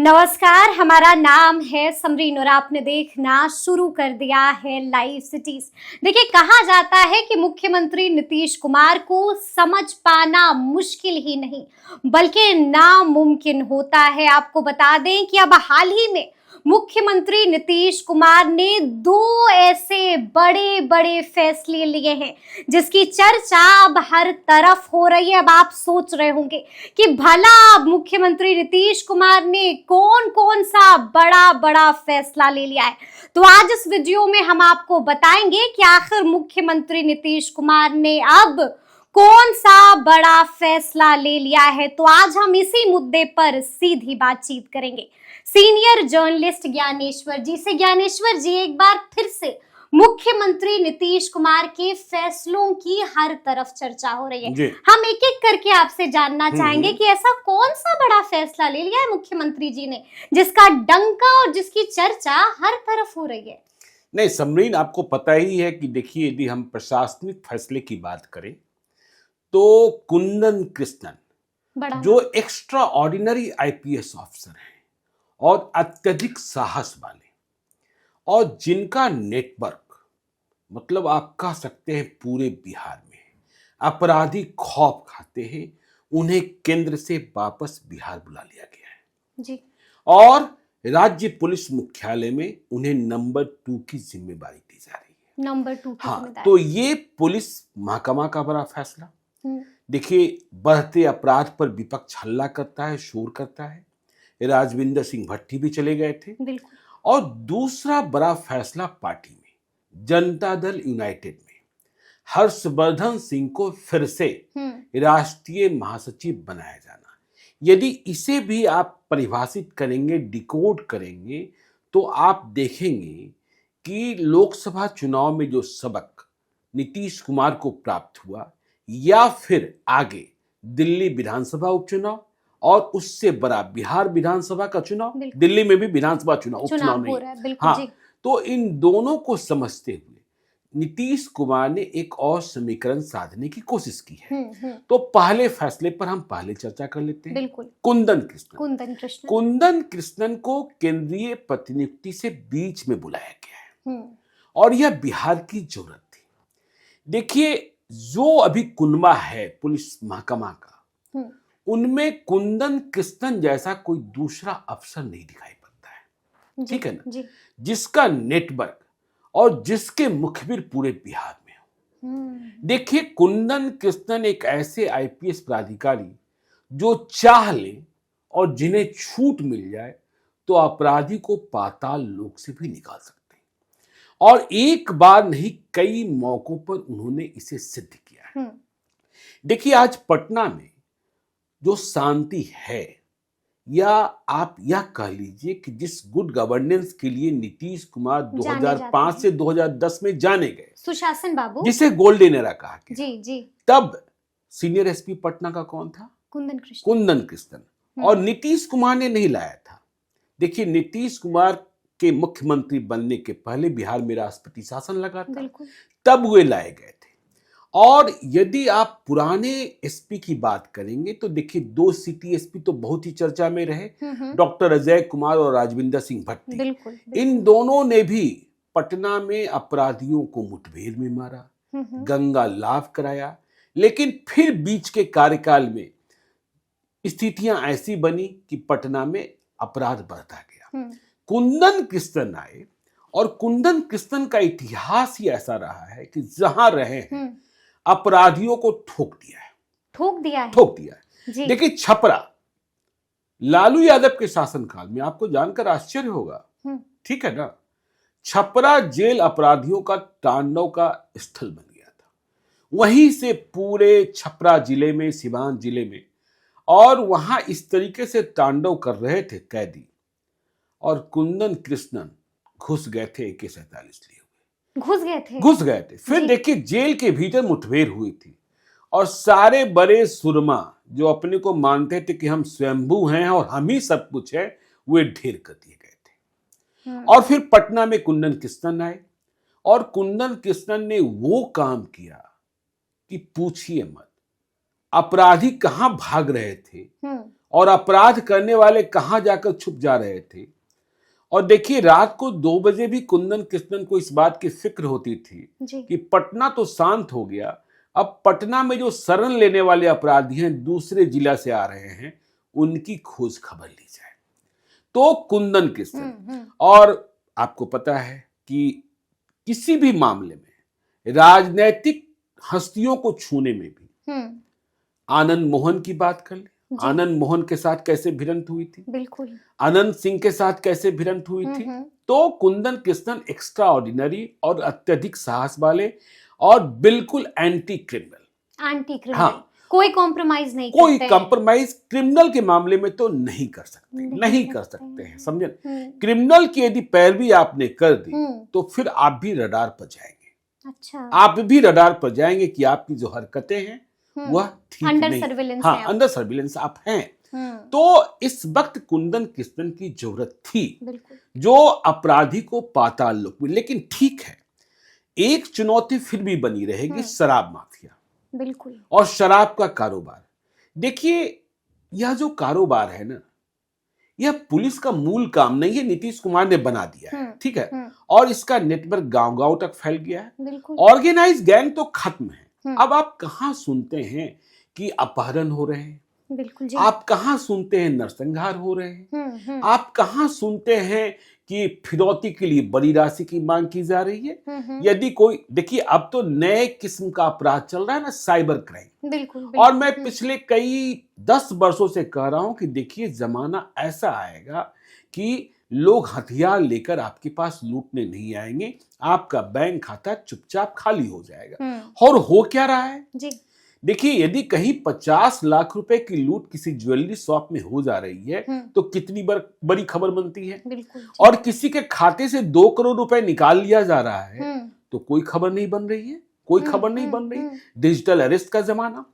नमस्कार, हमारा नाम है समरीन और आपने देखना शुरू कर दिया है लाइव सिटीज। देखिए, कहा जाता है कि मुख्यमंत्री नीतीश कुमार को समझ पाना मुश्किल ही नहीं बल्कि नामुमकिन होता है। आपको बता दें कि अब हाल ही में मुख्यमंत्री नीतीश कुमार ने दो ऐसे बड़े बड़े फैसले लिए हैं जिसकी चर्चा अब हर तरफ हो रही है। अब आप सोच रहे होंगे कि भला अब मुख्यमंत्री नीतीश कुमार ने कौन कौन सा बड़ा बड़ा फैसला ले लिया है। तो आज इस वीडियो में हम आपको बताएंगे कि आखिर मुख्यमंत्री नीतीश कुमार ने अब कौन सा बड़ा फैसला ले लिया है। तो आज हम इसी मुद्दे पर सीधी बातचीत करेंगे सीनियर जर्नलिस्ट ज्ञानेश्वर जी से। ज्ञानेश्वर जी, एक बार फिर से मुख्यमंत्री नीतीश कुमार के फैसलों की हर तरफ चर्चा हो रही है। हम एक एक करके आपसे जानना चाहेंगे कि ऐसा कौन सा बड़ा फैसला ले लिया है मुख्यमंत्री जी ने जिसका डंका और जिसकी चर्चा हर तरफ हो रही है। नहीं समरीन, आपको पता ही है कि देखिए, यदि हम प्रशासनिक फैसले की बात करें तो कुंदन कृष्णन जो एक्स्ट्रा ऑर्डिनरी आईपीएस ऑफिसर हैं और अत्यधिक साहस वाले और जिनका नेटवर्क मतलब आप कह सकते हैं पूरे बिहार में अपराधी खौफ खाते हैं, उन्हें केंद्र से वापस बिहार बुला लिया गया है जी। और राज्य पुलिस मुख्यालय में उन्हें नंबर 2 की जिम्मेदारी दी जा रही है। नंबर 2 की हाँ, तो ये पुलिस महकमा का बड़ा फैसला। देखिए, बढ़ते अपराध पर विपक्ष हल्ला करता है, शोर करता है। राजविंदर सिंह भट्टी भी चले गए थे। बिल्कुल। और दूसरा बड़ा फैसला पार्टी में जनता दल यूनाइटेड में हर्षवर्धन सिंह को फिर से राष्ट्रीय महासचिव बनाया जाना। यदि इसे भी आप परिभाषित करेंगे, डिकोड करेंगे, तो आप देखेंगे कि लोकसभा चुनाव में जो सबक नीतीश कुमार को प्राप्त हुआ या फिर आगे दिल्ली विधानसभा उपचुनाव और उससे बड़ा बिहार विधानसभा का चुनाव, दिल्ली में भी विधानसभा चुनाव उपचुनाव नहीं। हाँ, तो इन दोनों को समझते हुए नीतीश कुमार ने एक और समीकरण साधने की कोशिश की है। तो पहले फैसले पर हम पहले चर्चा कर लेते हैं। कुंदन कृष्णन को केंद्रीय प्रतिनियुक्ति से बीच में बुलाया गया है और यह बिहार की जरूरत थी। देखिए, जो अभी कुनबा है पुलिस महकमा का, उनमें कुंदन कृष्णन जैसा कोई दूसरा अफसर नहीं दिखाई पड़ता है। ठीक है ना? जिसका नेटवर्क और जिसके मुखबिर पूरे बिहार में हो। देखिए, कुंदन कृष्णन एक ऐसे आईपीएस प्राधिकारी जो चाह ले और जिन्हें छूट मिल जाए तो अपराधी को पाताल लोक से भी निकाल सकते हैं और एक बार नहीं कई मौकों पर उन्होंने इसे सिद्ध किया है। देखिए, आज पटना में जो शांति है, या आप यह कह लीजिए कि जिस गुड गवर्नेंस के लिए नीतीश कुमार 2005 से 2010 में जाने गए, सुशासन बाबू, जिसे गोल्डन एरा कहा गया, जी। तब सीनियर एसपी पटना का कौन था? कुंदन कृष्णन। और नीतीश कुमार ने नहीं लाया था। देखिए, नीतीश कुमार के मुख्यमंत्री बनने के पहले बिहार में राष्ट्रपति शासन लगा था, तब वे लाए गए थे। और यदि आप पुराने एसपी की बात करेंगे तो देखिए, 2 सिटी एसपी तो बहुत ही चर्चा में रहे, डॉक्टर अजय कुमार और राजविंदर सिंह भट्टी। इन दोनों ने भी पटना में अपराधियों को मुठभेड़ में मारा, गंगा लाभ कराया, लेकिन फिर बीच के कार्यकाल में स्थितियां ऐसी बनी कि पटना में अपराध बढ़ता गया। कुंदन कृष्णन आए और कुंदन कृष्णन का इतिहास ही ऐसा रहा है कि जहां रहे हैं अपराधियों को ठोक दिया है। देखिए, छपरा लालू यादव के शासनकाल में आपको जानकर आश्चर्य होगा, ठीक है ना, छपरा जेल अपराधियों का तांडव का स्थल बन गया था। वहीं से पूरे छपरा जिले में, सिवान जिले में, और वहां इस तरीके से तांडव कर रहे थे कैदी, और कुंदन कृष्णन घुस गए थे AK-47 लिए, घुस गए थे। फिर देखिए, जेल के भीतर मुठभेड़ हुई थी और सारे बड़े सुरमा जो अपने को मानते थे कि हम स्वयंभू हैं और हम ही सब कुछ है, वे ढेर कर दिए गए थे। और फिर पटना में कुंदन कृष्णन आए और कुंदन कृष्णन ने वो काम किया कि पूछिए मत। अपराधी कहां भाग रहे थे और अपराध करने वाले कहां जाकर छुप जा रहे थे। और देखिए रात को 2 बजे भी कुंदन कृष्णन को इस बात की फिक्र होती थी कि पटना तो शांत हो गया, अब पटना में जो शरण लेने वाले अपराधी हैं दूसरे जिला से आ रहे हैं उनकी खोज खबर ली जाए। तो कुंदन कृष्णन, और आपको पता है कि किसी भी मामले में राजनीतिक हस्तियों को छूने में भी आनंद मोहन की बात कर ले, आनंद मोहन के साथ कैसे भिड़ंत हुई थी, बिल्कुल अनंत सिंह के साथ कैसे भिड़ंत हुई थी। तो कुंदन कृष्णन एक्स्ट्रा ऑर्डिनरी और अत्यधिक साहस वाले और बिल्कुल एंटी क्रिमिनल, हाँ, कोई कॉम्प्रोमाइज नहीं कोई करते कॉम्प्रोमाइज क्रिमिनल के मामले में तो नहीं कर सकते, नहीं कर सकते हैं, समझे। क्रिमिनल की यदि पैरवी आपने कर दी तो फिर आप भी रडार पर जाएंगे। अच्छा, आप भी रडार पर जाएंगे कि आपकी जो हरकतें हैं वह ठीक अंडर नहीं, सर्विलेंस हाँ, अंडर सर्विलेंस आप हैं। तो इस वक्त कुंदन कृष्णन की जरूरत थी जो अपराधी को पाताल लोक में, लेकिन ठीक है एक चुनौती फिर भी बनी रहेगी, शराब माफिया, बिल्कुल, और शराब का कारोबार। देखिए यह जो कारोबार है ना, यह पुलिस का मूल काम नहीं है, नीतीश कुमार ने बना दिया है, ठीक है, और इसका नेटवर्क गांव-गांव तक फैल गया है। ऑर्गेनाइज गैंग तो खत्म है। अब आप कहां सुनते हैं कि अपहरण हो रहे हैं, बिल्कुल जी। आप कहां सुनते हैं नरसंहार हो रहे हैं, आप कहां सुनते हैं कि फिरौती के लिए बड़ी राशि की मांग की जा रही है। यदि कोई, देखिए अब तो नए किस्म का अपराध चल रहा है ना, साइबर क्राइम, बिल्कुल, और मैं पिछले कई 10 वर्षों से कह रहा हूं कि देखिए जमाना ऐसा आएगा कि लोग हथियार लेकर आपके पास लूटने नहीं आएंगे, आपका बैंक खाता चुपचाप खाली हो जाएगा। और हो क्या रहा है जी, देखिए यदि कहीं 50 लाख रुपए की लूट किसी ज्वेलरी शॉप में हो जा रही है तो कितनी बड़ी खबर बनती है। और किसी के खाते से 2 करोड़ रुपए निकाल लिया जा रहा है तो कोई खबर नहीं बन रही है, कोई खबर नहीं बन रही। डिजिटल अरेस्ट का जमाना,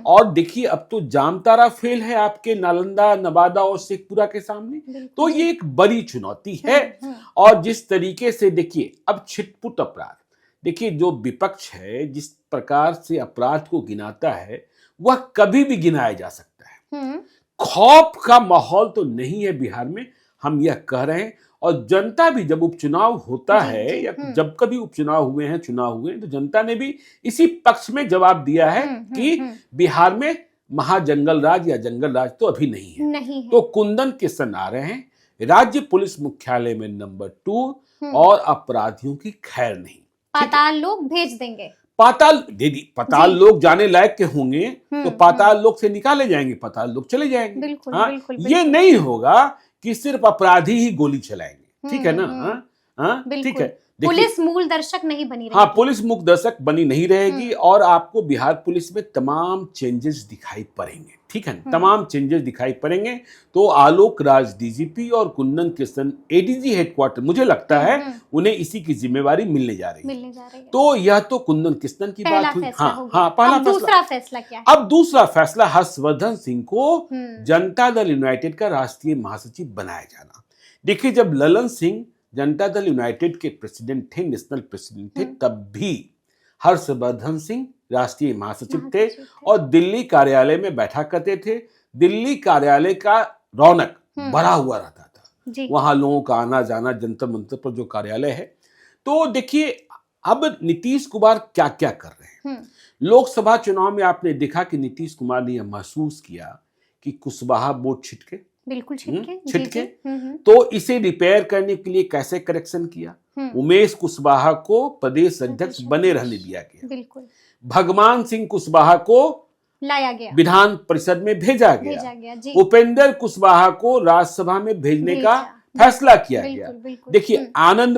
और देखिए अब तो जामतारा फेल है आपके नालंदा, नवादा और शेखपुरा के सामने। तो ये एक बड़ी चुनौती है। और जिस तरीके से देखिए अब छिटपुट अपराध, देखिए जो विपक्ष है जिस प्रकार से अपराध को गिनाता है वह कभी भी गिनाया जा सकता है। खौफ का माहौल तो नहीं है बिहार में, हम यह कह रहे हैं। और जनता भी जब उपचुनाव होता है या जब कभी उपचुनाव हुए हैं, चुनाव हुए हैं, तो जनता ने भी इसी पक्ष में जवाब दिया है कि बिहार में महाजंगल राज या जंगल राज तो अभी नहीं है। तो कुंदन कृष्णन आ रहे हैं राज्य पुलिस मुख्यालय में नंबर 2 और अपराधियों की खैर नहीं, पाताल लोक भेज देंगे। पाताल दीदी, पाताल लोक जाने लायक के होंगे तो पाताल लोक से निकाले जाएंगे, पाताल लोक चले जाएंगे। बिल्कुल, हाँ, बिल्कुल, ये नहीं होगा कि सिर्फ अपराधी ही गोली चलाएंगे, ठीक है ना। हाँ, ठीक है। पुलिस मूल दर्शक नहीं बनी रहेगी। हाँ, पुलिस मूक दर्शक बनी नहीं रहेगी। और आपको बिहार पुलिस में तमाम चेंजेस दिखाई पड़ेंगे, ठीक है, तमाम चेंजेस दिखाई पड़ेंगे। तो आलोक राज डीजीपी और कुंदन कृष्णन एडीजी हेडक्वार्टर, मुझे लगता है उन्हें इसी की जिम्मेवारी मिलने जा रही है। तो यह तो कुंदन कृष्णन की बात हुई। हाँ, पहला दूसरा फैसला क्या है? अब दूसरा फैसला हर्षवर्धन सिंह को जनता दल यूनाइटेड का राष्ट्रीय महासचिव बनाया जाना। देखिए जब ललन सिंह जनता दल यूनाइटेड के प्रेसिडेंट थे, नेशनल प्रेसिडेंट थे, तब भी हर्षवर्धन सिंह राष्ट्रीय महासचिव थे और दिल्ली कार्यालय में बैठा करते थे। दिल्ली कार्यालय का रौनक बढ़ा हुआ रहता था, वहां लोगों का आना जाना, जंतर मंतर पर जो कार्यालय है। तो देखिए अब नीतीश कुमार क्या क्या कर रहे हैं। लोकसभा चुनाव में आपने देखा कि नीतीश कुमार ने यह महसूस किया कि कुशवाहा बोर्ड छिटके, बिल्कुल छिटके। तो इसे रिपेयर करने के लिए कैसे करेक्शन किया, उमेश कुशवाहा को प्रदेश अध्यक्ष बने रहने दिया गया। बिल्कुल। भगवान सिंह कुशवाहा को लाया गया, विधान परिषद में भेजा गया। उपेंद्र कुशवाहा को राज्यसभा में भेजने का फैसला किया गया। देखिए आनंद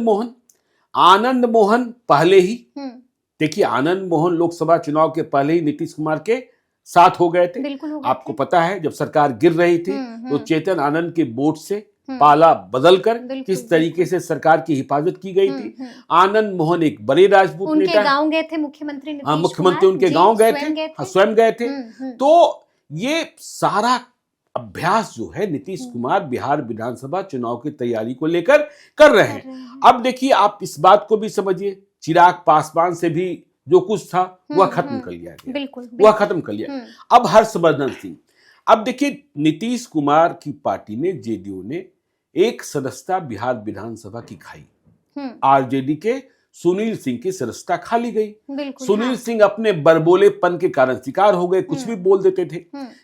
मोहन पहले ही, देखिए आनंद मोहन लोकसभा चुनाव के पहले ही नीतीश कुमार के साथ हो गए थे। आपको पता है जब सरकार गिर रही थी तो चेतन आनंद के बोर्ड से पाला बदलकर किस तरीके से सरकार की हिफाजत की गई थी। आनंद मोहन एक बड़े राजपूत नेता, उनके गांव गए थे मुख्यमंत्री नीतीश कुमार, मुख्यमंत्री उनके गांव गए थे, स्वयं गए थे। तो ये सारा अभ्यास जो है नीतीश कुमार बिहार विधानसभा चुनाव की तैयारी को लेकर कर रहे हैं। अब देखिए आप इस बात को भी समझिए, चिराग पासवान से भी जो कुछ था वह खत्म कर लिया गया, वह खत्म कर लिया। अब अब देखिए, नीतीश कुमार की पार्टी ने, जेडीयू ने एक सदस्यता बिहार विधानसभा की खाई, आरजेडी के सुनील सिंह की सदस्यता खा ली गई। सुनील सिंह अपने बरबोलेपन के कारण शिकार हो गए, कुछ भी बोल देते थे।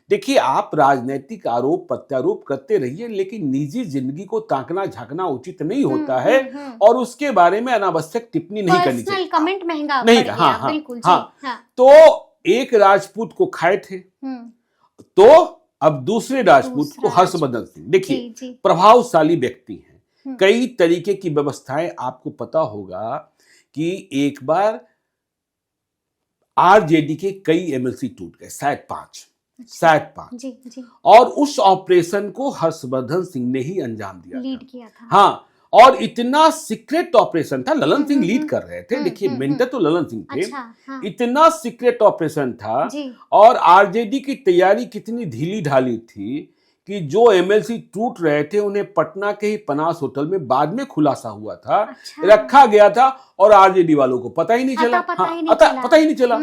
देखिए, आप राजनीतिक आरोप प्रत्यारोप करते रहिए, लेकिन निजी जिंदगी को ताकना झांकना उचित नहीं होता है और उसके बारे में अनावश्यक टिप्पणी नहीं करनी चाहिए। कमेंट महंगा नहीं, पड़ हाँ, गया, हाँ, बिल्कुल हाँ। तो एक राजपूत को खाए थे, तो अब दूसरे राजपूत को हर्षवर्धन सिंह, देखिए प्रभावशाली व्यक्ति हैं, कई तरीके की व्यवस्थाएं, आपको पता होगा कि एक बार आरजेडी के कई एमएलसी टूट गए, शायद 5 जी। और उस ऑपरेशन को हर्षवर्धन सिंह ने ही अंजाम दिया, लीड किया था। हाँ, और इतना सीक्रेट ऑपरेशन था, ललन सिंह लीड कर रहे थे। देखिए, मेंटर तो ललन सिंह थे। अच्छा, हाँ। इतना सीक्रेट ऑपरेशन था और आरजेडी की तैयारी कितनी ढीली ढाली थी कि जो एमएलसी टूट रहे थे उन्हें पटना के ही पनास होटल में बाद में खुलासा हुआ था, रखा गया था और आरजेडी वालों को पता ही नहीं चला। पता ही नहीं चला।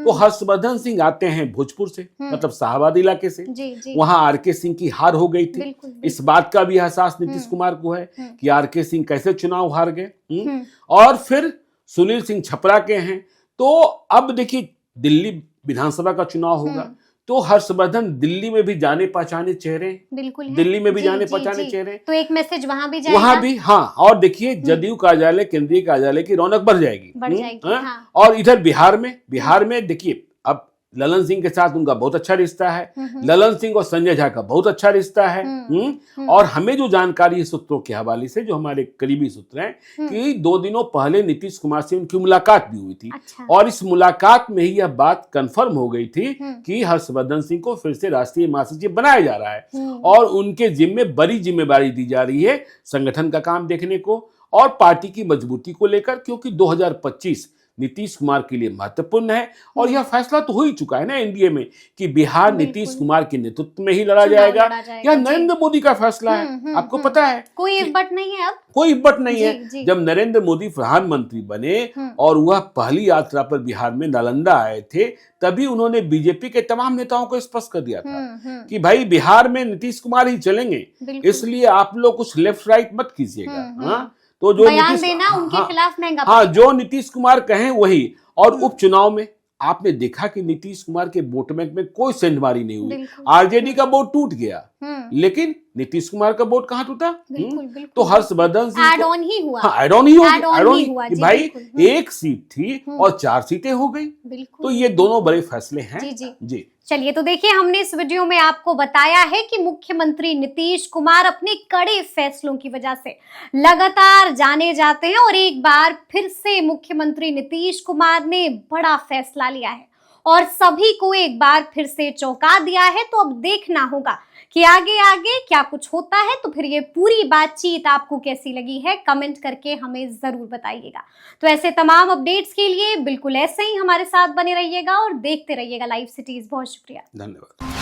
तो हर्षवर्धन सिंह आते हैं भोजपुर से, मतलब शाहबाद इलाके से। वहां आरके सिंह की हार हो गई थी। इस बात का भी एहसास नीतीश कुमार को है कि आरके सिंह कैसे चुनाव हार गए। और फिर सुनील सिंह छपरा के हैं। तो अब देखिए, दिल्ली विधानसभा का चुनाव होगा, तो हर्षवर्धन दिल्ली में भी जाने पहचाने चेहरे, बिल्कुल दिल्ली में भी जाने पहचाने चेहरे, तो एक मैसेज वहां भी जाएगा। वहां भी, हाँ। और देखिए, जदयू कार्यालय, केंद्रीय कार्यालय की रौनक बढ़ जाएगी। हाँ। और इधर बिहार में देखिए, अब ललन सिंह के साथ उनका बहुत अच्छा रिश्ता है। ललन सिंह और संजय झा का बहुत अच्छा रिश्ता है। और हमें जो जानकारी है सूत्रों के हवाले से, जो हमारे करीबी सूत्र हैं, कि 2 दिनों पहले नीतीश कुमार से उनकी मुलाकात भी हुई थी। अच्छा। और इस मुलाकात में ही यह बात कंफर्म हो गई थी कि हर्षवर्धन सिंह को फिर से राष्ट्रीय महासचिव बनाया जा रहा है और उनके जिम्मे बड़ी जिम्मेदारी दी जा रही है संगठन का काम देखने को और पार्टी की मजबूती को लेकर, क्योंकि 2025 नीतीश कुमार के लिए महत्वपूर्ण है। और यह फैसला तो हो ही चुका है ना एनडीए में कि बिहार नीतीश कुमार के नेतृत्व में ही लड़ा जाएगा। यह नरेंद्र मोदी का फैसला है, आपको पता है, कोई इब्बट नहीं है। अब कोई इब्बत नहीं है। जब नरेंद्र मोदी प्रधानमंत्री बने और वह पहली यात्रा पर बिहार में नालंदा आए थे, तभी उन्होंने बीजेपी के तमाम नेताओं को स्पष्ट कर दिया था कि भाई बिहार में नीतीश कुमार ही चलेंगे, इसलिए आप लोग कुछ लेफ्ट राइट मत कीजिएगा। तो जो बयान देना उनके खिलाफ महंगा, हाँ, जो नीतीश कुमार कहें वही। और उपचुनाव में आपने देखा कि नीतीश कुमार के वोट बैंक में कोई सेंधमारी नहीं हुई। आरजेडी का वोट टूट गया, लेकिन नीतीश कुमार का वोट कहाँ टूटा? तो हर्षवर्धन सिंह ऐड ऑन ही हुआ। हाँ, ऐड ऑन ही हुआ कि भाई एक सीट थी और 4 सीटें हो गई। तो ये दोनों बड़े फैसले हैं। जी। चलिए, तो देखिए, हमने इस वीडियो में आपको बताया है कि मुख्यमंत्री नीतीश कुमार अपने कड़े फैसलों की वजह से लगातार जाने जाते हैं और एक बार फिर से मुख्यमंत्री नीतीश कुमार ने बड़ा फैसला लिया है और सभी को एक बार फिर से चौंका दिया है। तो अब देखना होगा कि आगे आगे क्या कुछ होता है। तो फिर ये पूरी बातचीत आपको कैसी लगी है, कमेंट करके हमें जरूर बताइएगा। तो ऐसे तमाम अपडेट्स के लिए बिल्कुल ऐसे ही हमारे साथ बने रहिएगा और देखते रहिएगा लाइव सिटीज। बहुत शुक्रिया, धन्यवाद।